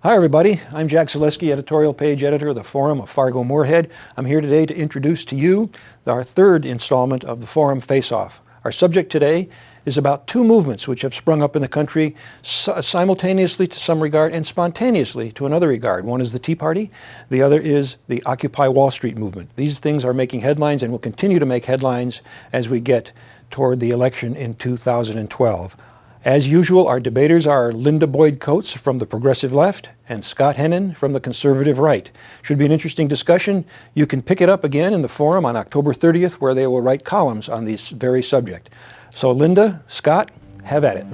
Hi everybody, I'm Jack Zaleski, editorial page editor of the Forum of Fargo-Moorhead. I'm here today to introduce to you our third installment of the Forum Face-Off. Our subject today is about two movements which have sprung up in the country simultaneously to some regard and spontaneously to another regard. One is the Tea Party, the other is the Occupy Wall Street movement. These things are making headlines and will continue to make headlines as we get toward the election in 2012. As usual, our debaters are Linda Boyd Coates from the progressive left and Scott Hennen from the conservative right. Should be an interesting discussion. You can pick it up again in the Forum on October 30th, where they will write columns on this very subject. So Linda, Scott, have at it.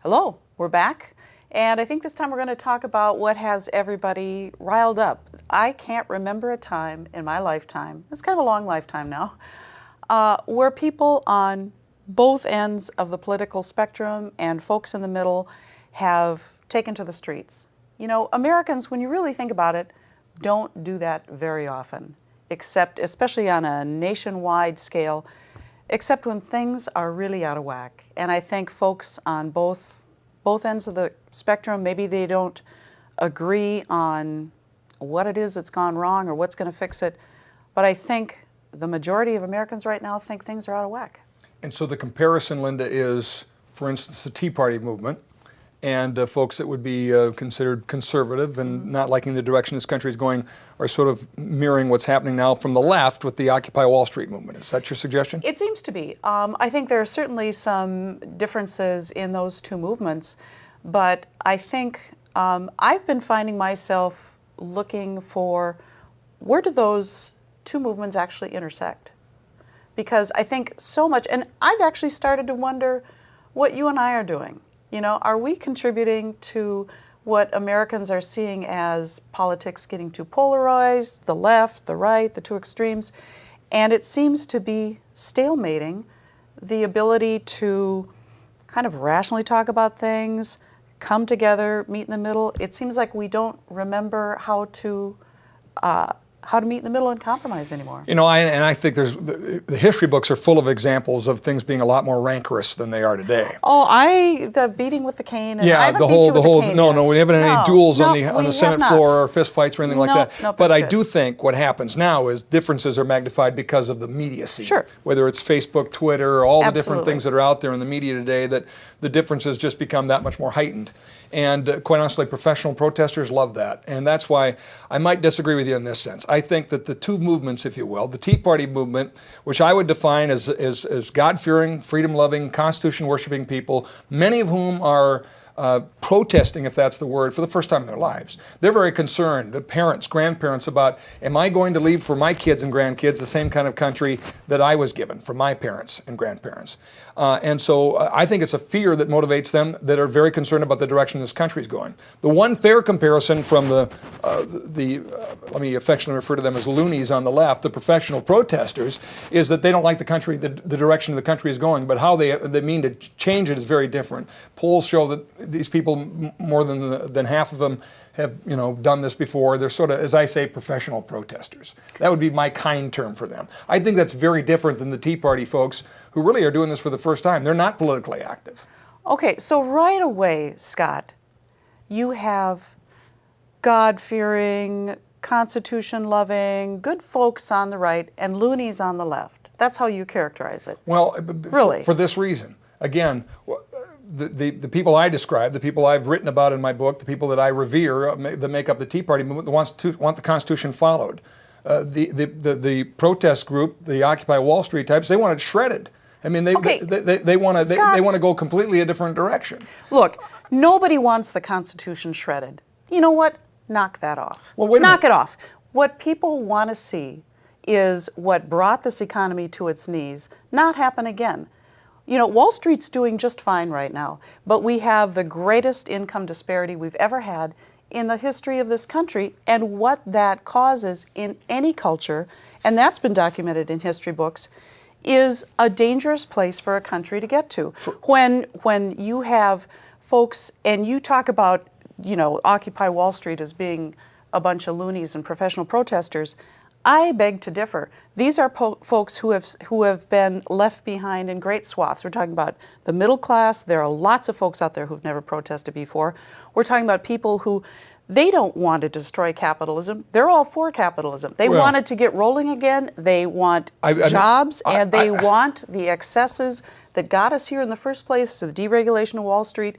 Hello, we're back. And I think this time we're going to talk about what has everybody riled up. I can't remember a time in my lifetime, it's kind of a long lifetime now, where people on both ends of the political spectrum and folks in the middle have taken to the streets. You know, Americans, when you really think about it, don't do that very often, except, especially on a nationwide scale, except when things are really out of whack. And I think folks on both ends of the spectrum, maybe they don't agree on what it is that's gone wrong or what's going to fix it, but I think the majority of Americans right now think things are out of whack. And so the comparison, Linda, is, for instance, the Tea Party movement and folks that would be considered conservative and not liking the direction this country is going are sort of mirroring what's happening now from the left with the Occupy Wall Street movement. Is that your suggestion? It seems to be. I think there are certainly some differences in those two movements, but I think I've been finding myself looking for where do those two movements actually intersect? Because I think so much, and I've actually started to wonder what you and I are doing. You know, are we contributing to what Americans are seeing as politics getting too polarized, the left, the right, the two extremes? And it seems to be stalemating the ability to kind of rationally talk about things, come together, meet in the middle. It seems like we don't remember how to meet in the middle and compromise anymore. You know, I think the history books are full of examples of things being a lot more rancorous than they are today. Oh, the beating with the cane. And yeah, I haven't the beat you with whole. the cane No, yet. no, we haven't had any duels on the Senate floor or fist fights or anything like that. Nope, but that's I good. do think what happens now is differences are magnified because of the media scene. Sure. Whether it's Facebook, Twitter, all the different Absolutely. things that are out there in the media today, that the differences just become that much more heightened. And quite honestly, professional protesters love that. And that's why I might disagree with you in this sense. I think that the two movements, if you will, the Tea Party movement, which I would define as God-fearing, freedom-loving, Constitution-worshiping people, many of whom are protesting, if that's the word, for the first time in their lives. They're very concerned, the parents, grandparents, about, am I going to leave for my kids and grandkids the same kind of country that I was given for my parents and grandparents? And so I think it's a fear that motivates them that are very concerned about the direction this country is going. The one fair comparison from let me affectionately refer to them as loonies on the left, the professional protesters, is that they don't like the country, the direction the country is going, but how they mean to change it is very different. Polls show that these people, more than half of them, have done this before. They're sort of, as I say, professional protesters. That would be my kind term for them. I think that's very different than the Tea Party folks who really are doing this for the first time. They're not politically active. Okay, so right away, Scott, you have God-fearing, Constitution-loving, good folks on the right and loonies on the left. That's how you characterize it. Well, really? For this reason. Again, the people I describe, the people I've written about in my book, the people that I revere, that make up the Tea Party movement, want the Constitution followed. The protest group, the Occupy Wall Street types, they want it shredded. I mean, they want to go completely a different direction. Look, nobody wants the Constitution shredded. You know what? Knock that off. Well, wait a Knock minute. it off. What people want to see is what brought this economy to its knees not happen again. You know, Wall Street's doing just fine right now, but we have the greatest income disparity we've ever had in the history of this country, and what that causes in any culture, and that's been documented in history books, is a dangerous place for a country to get to. When you have folks, and you talk about, Occupy Wall Street as being a bunch of loonies and professional protesters, I beg to differ. These are folks who have been left behind in great swaths. We're talking about the middle class. There are lots of folks out there who've never protested before. We're talking about people who they don't want to destroy capitalism. They're all for capitalism. They want it to get rolling again. They want jobs, and they want the excesses that got us here in the first place, the deregulation of Wall Street,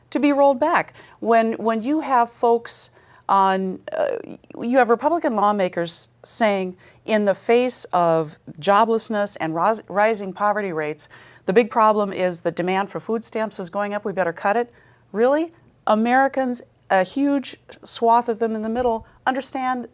to be rolled back. When you have folks you have Republican lawmakers saying, in the face of joblessness and rising poverty rates, the big problem is the demand for food stamps is going up, we better cut it. Really? Americans, a huge swath of them in the middle, understand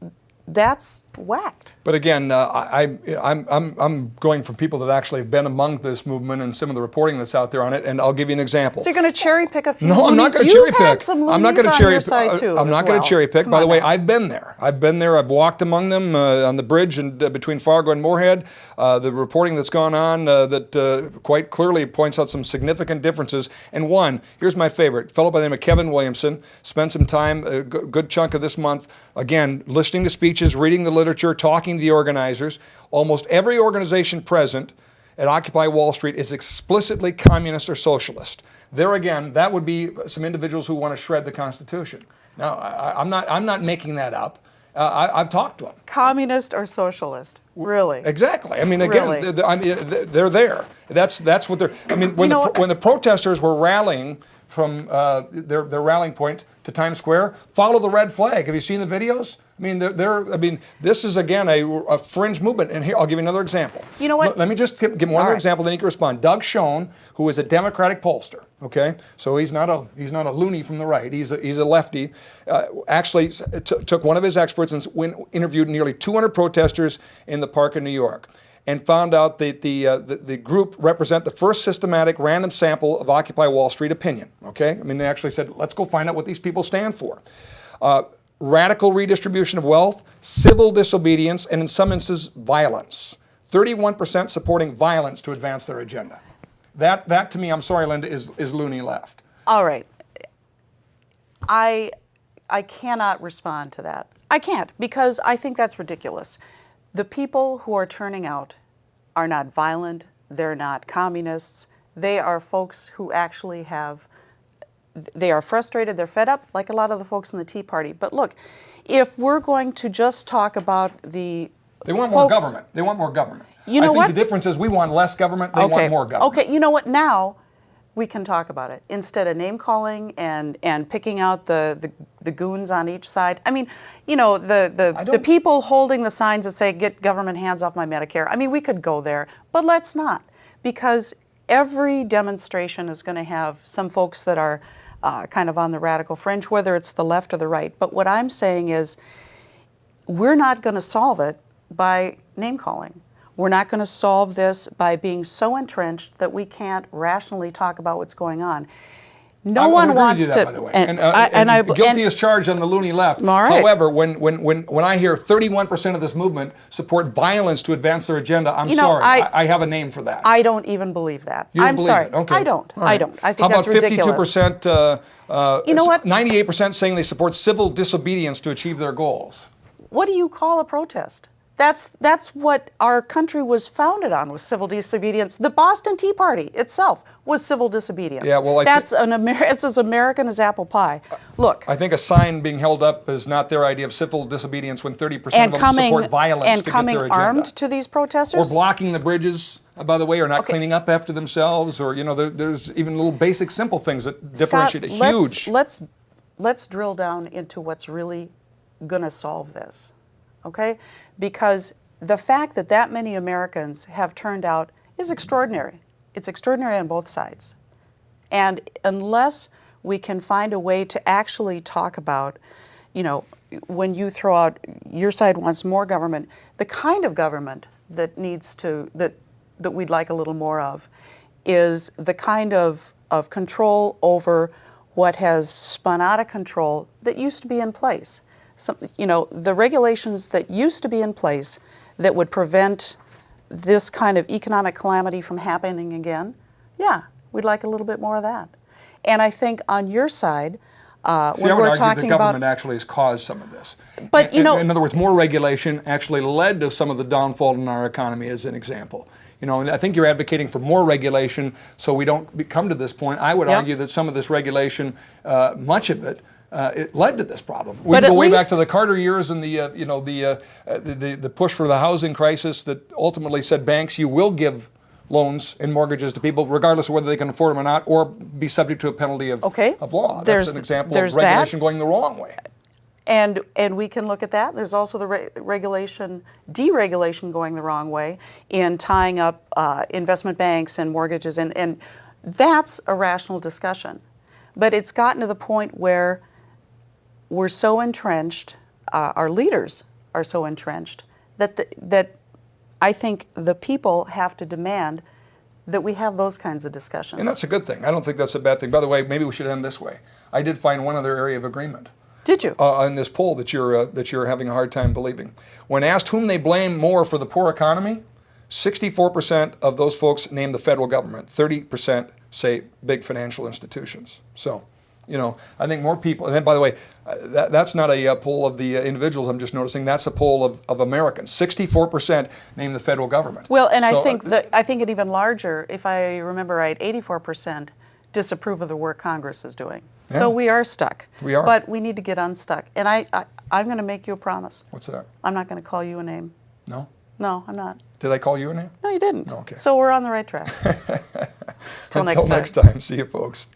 that's whacked. But again, I'm going from people that actually have been among this movement and some of the reporting that's out there on it, and I'll give you an example. So you're going to cherry pick a few No, I'm not loonies? going to cherry You've had pick. some I'm not loonies going to on cherry your side too. I'm not as going well. to cherry pick. Come By the on way, now. I've been there. I've walked among them on the bridge and between Fargo and Moorhead. The reporting that's gone on that quite clearly points out some significant differences. And one, here's my favorite, a fellow by the name of Kevin Williamson, spent some time, a good chunk of this month, again, listening to speeches, reading the literature, talking to the organizers. Almost every organization present at Occupy Wall Street is explicitly communist or socialist. There again, that would be some individuals who want to shred the Constitution. Now, I'm not making that up. I've talked to them. Communist or socialist? Really? Exactly. I mean, again, Really? they're there. That's what they're. I mean, when the protesters were rallying from their rallying point to Times Square, follow the red flag. Have you seen the videos? I mean, I mean, this is again a fringe movement. And here, I'll give you another example. You know what? Let me just give one other example, then you can respond. Doug Schoen, who is a Democratic pollster, okay, so he's not a loony from the right. He's a lefty. Actually, took one of his experts and interviewed nearly 200 protesters in the park in New York, and found out that the group represent the first systematic random sample of Occupy Wall Street opinion. Okay, I mean, they actually said, let's go find out what these people stand for. Radical redistribution of wealth, civil disobedience, and in some instances, violence. 31% supporting violence to advance their agenda. That to me, I'm sorry, Linda, is loony left. All right. I cannot respond to that. I can't, because I think that's ridiculous. The people who are turning out are not violent, they're not communists, they are folks who actually they are frustrated, they're fed up, like a lot of the folks in the Tea Party. But look, if we're going to just talk about They want more government. They want more government. You know I think what? the difference is we want less government, they want more government. Okay, you know what? Now we can talk about it instead of name calling and picking out the goons on each side. I mean, you know, the people holding the signs that say "Get government hands off my Medicare." I mean, we could go there, but let's not, because every demonstration is going to have some folks that are kind of on the radical fringe, whether it's the left or the right. But what I'm saying is, we're not going to solve it by name calling. We're not going to solve this by being so entrenched that we can't rationally talk about what's going on. No one wants to. By the way. And guilty as charged on the loony left. All right. However, when I hear 31% of this movement support violence to advance their agenda, I'm sorry, I have a name for that. I don't even believe that. You don't I'm believe sorry. it? Okay. I don't. All right. I don't. I think that's ridiculous. How about 52%? You know what? 98% saying they support civil disobedience to achieve their goals. What do you call a protest? That's what our country was founded on, was civil disobedience. The Boston Tea Party itself was civil disobedience. Yeah, well, it's as American as apple pie. Look, I think a sign being held up is not their idea of civil disobedience when 30% of them support violence and to coming get their agenda. armed to these protesters, or blocking the bridges, by the way, or not cleaning up after themselves, or there's even little basic simple things that differentiate it. Huge. Let's drill down into what's really going to solve this. Okay? Because the fact that many Americans have turned out is extraordinary. It's extraordinary on both sides. And unless we can find a way to actually talk about, when you throw out your side wants more government, the kind of government that that we'd like a little more of is the kind of control over what has spun out of control that used to be in place. The regulations that used to be in place that would prevent this kind of economic calamity from happening again, yeah, we'd like a little bit more of that. And I think on your side, See, I would argue the government actually has caused some of this. But, you know, in other words, more regulation actually led to some of the downfall in our economy, as an example. You know, and I think you're advocating for more regulation so we don't come to this point. I would argue that some of this regulation, much of it, it led to this problem. We But can go at way back least- to the Carter years and the push for the housing crisis that ultimately said, banks, you will give loans and mortgages to people regardless of whether they can afford them or not, or be subject to a penalty of law. That's There's- an example there's of regulation going the wrong way. And we can look at that. There's also the deregulation going the wrong way in tying up investment banks and mortgages, and that's a rational discussion. But it's gotten to the point where we're so entrenched, our leaders are so entrenched, that I think the people have to demand that we have those kinds of discussions. And that's a good thing. I don't think that's a bad thing. By the way, maybe we should end this way. I did find one other area of agreement. Did you? In this poll that you're having a hard time believing. When asked whom they blame more for the poor economy, 64% of those folks name the federal government. 30% say big financial institutions. So, you know, I think more people, and then by the way, that's not a poll of the individuals I'm just noticing, that's a poll of Americans. 64% name the federal government. Well, and So, I think it even larger, if I remember right, 84% disapprove of the work Congress is doing. Yeah. So we are stuck. We are. But we need to get unstuck. And I'm going to make you a promise. What's that? I'm not going to call you a name. No? No, I'm not. Did I call you a name? No, you didn't. Okay. So we're on the right track. Till Until next time. next time. See you, folks.